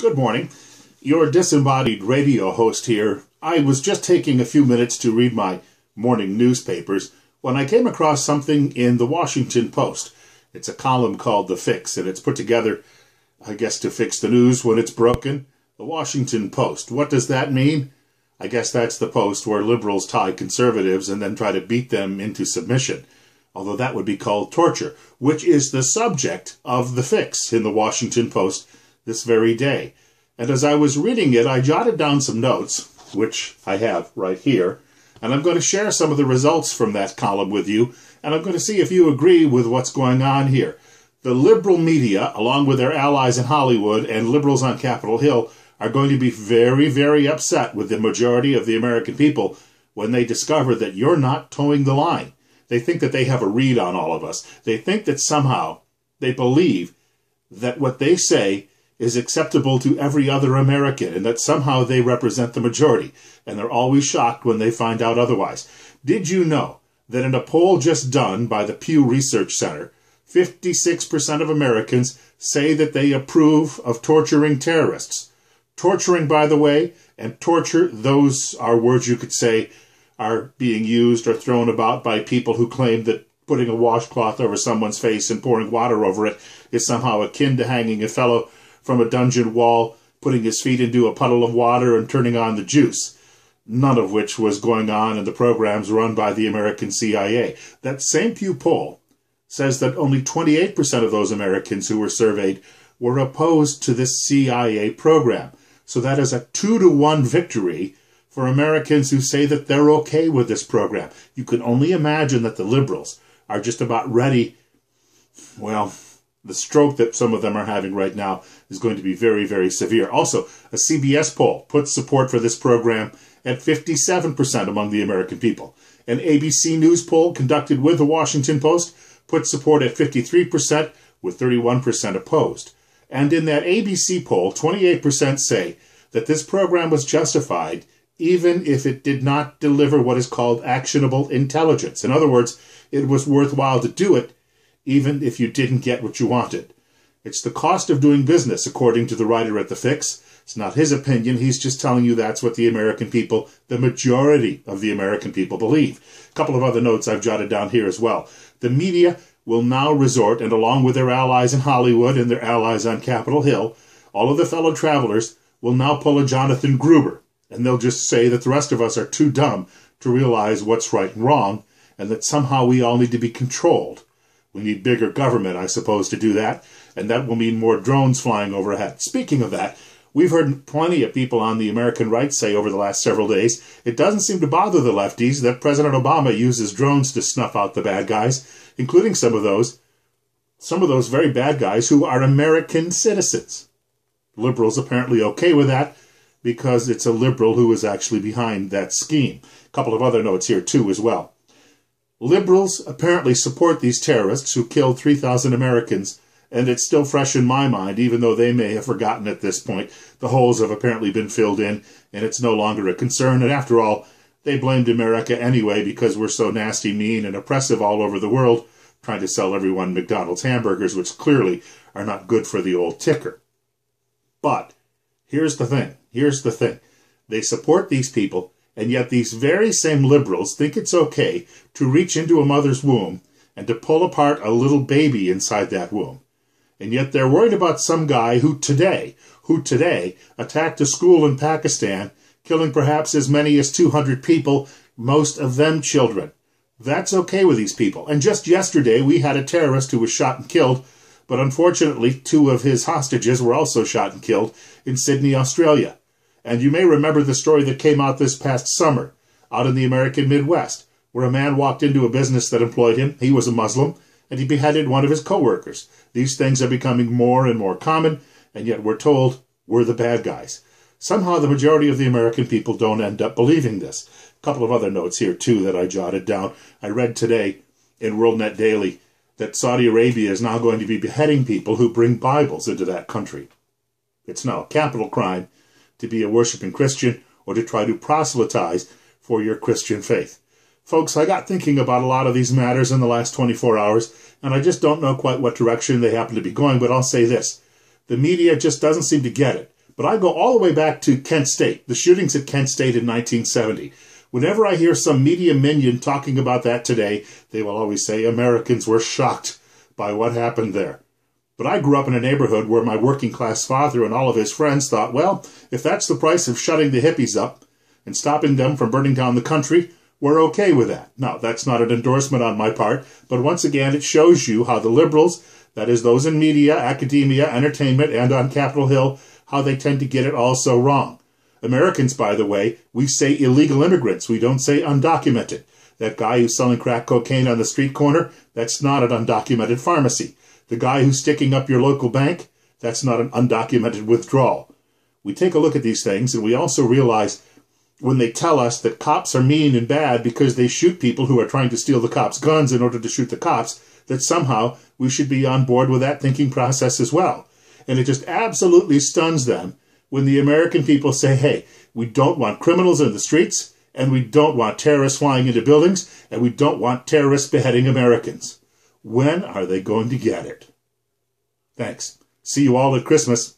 Good morning. Your Disembodied radio host here. I was just taking a few minutes to read my morning newspapers when I came across something in the Washington Post. It's a column called The Fix, and it's put together, I guess, to fix the news when it's broken. The Washington Post. What does that mean? I guess that's the post where liberals tie conservatives and then try to beat them into submission. Although that would be called torture, which is the subject of The Fix in the Washington Post this very day. And as I was reading it, I jotted down some notes, which I have right here, and I'm going to share some of the results from that column with you, and I'm going to see if you agree with what's going on here. The liberal media, along with their allies in Hollywood and liberals on Capitol Hill, are going to be very, very upset with the majority of the American people when they discover that you're not towing the line. They think that they have a read on all of us. They think that somehow they believe that what they say is acceptable to every other American and that somehow they represent the majority. And they're always shocked when they find out otherwise. Did you know that in a poll just done by the Pew Research Center, 56% of Americans say that they approve of torturing terrorists? Torturing, by the way, and torture, those are words you could say are being used or thrown about by people who claim that putting a washcloth over someone's face and pouring water over it is somehow akin to hanging a fellow from a dungeon wall, putting his feet into a puddle of water and turning on the juice. None of which was going on in the programs run by the American CIA. That same Pew poll says that only 28% of those Americans who were surveyed were opposed to this CIA program. So that is a 2-to-1 victory for Americans who say that they're okay with this program. You can only imagine that the liberals are just about ready. Well, the stroke that some of them are having right now is going to be very, very severe. Also, a CBS poll puts support for this program at 57% among the American people. An ABC News poll conducted with the Washington Post puts support at 53%, with 31% opposed. And in that ABC poll, 28% say that this program was justified even if it did not deliver what is called actionable intelligence. In other words, it was worthwhile to do it even if you didn't get what you wanted. It's the cost of doing business, according to the writer at The Fix. It's not his opinion. He's just telling you that's what the American people, the majority of the American people, believe. A couple of other notes I've jotted down here as well. The media will now resort, and along with their allies in Hollywood and their allies on Capitol Hill, all of the fellow travelers will now pull a Jonathan Gruber, and they'll just say that the rest of us are too dumb to realize what's right and wrong, and that somehow we all need to be controlled. We need bigger government, I suppose, to do that, and that will mean more drones flying overhead. Speaking of that, we've heard plenty of people on the American right say over the last several days, it doesn't seem to bother the lefties that President Obama uses drones to snuff out the bad guys, including some of those very bad guys who are American citizens. Liberals apparently okay with that because it's a liberal who is actually behind that scheme. A couple of other notes here, too, as well. Liberals apparently support these terrorists who killed 3,000 Americans, and it's still fresh in my mind, even though they may have forgotten at this point. The holes have apparently been filled in, and it's no longer a concern. And after all, they blamed America anyway because we're so nasty, mean, and oppressive all over the world, trying to sell everyone McDonald's hamburgers, which clearly are not good for the old ticker. But here's the thing. They support these people, and yet these very same liberals think it's okay to reach into a mother's womb and to pull apart a little baby inside that womb. And yet they're worried about some guy who today attacked a school in Pakistan, killing perhaps as many as 200 people, most of them children. That's okay with these people. And just yesterday we had a terrorist who was shot and killed, but unfortunately 2 of his hostages were also shot and killed in Sydney, Australia. And you may remember the story that came out this past summer out in the American Midwest, where a man walked into a business that employed him. He was a Muslim, and he beheaded one of his co-workers. These things are becoming more and more common, and yet we're told we're the bad guys. Somehow the majority of the American people don't end up believing this. A couple of other notes here, too, that I jotted down. I read today in WorldNet Daily that Saudi Arabia is now going to be beheading people who bring Bibles into that country. It's now a capital crime to be a worshiping Christian or to try to proselytize for your Christian faith. Folks, I got thinking about a lot of these matters in the last 24 hours, and I just don't know quite what direction they happen to be going, but I'll say this. The media just doesn't seem to get it. But I go all the way back to Kent State, the shootings at Kent State in 1970. Whenever I hear some media minion talking about that today, they will always say Americans were shocked by what happened there. But I grew up in a neighborhood where my working class father and all of his friends thought, well, if that's the price of shutting the hippies up and stopping them from burning down the country, we're okay with that. Now, that's not an endorsement on my part, but once again, it shows you how the liberals, that is those in media, academia, entertainment, and on Capitol Hill, how they tend to get it all so wrong. Americans, by the way, we say illegal immigrants. We don't say undocumented. That guy who's selling crack cocaine on the street corner, that's not an undocumented pharmacy. The guy who's sticking up your local bank, that's not an undocumented withdrawal. We take a look at these things, and we also realize when they tell us that cops are mean and bad because they shoot people who are trying to steal the cops' guns in order to shoot the cops, that somehow we should be on board with that thinking process as well. And it just absolutely stuns them when the American people say, hey, we don't want criminals in the streets, and we don't want terrorists flying into buildings, and we don't want terrorists beheading Americans. When are they going to get it? Thanks. See you all at Christmas.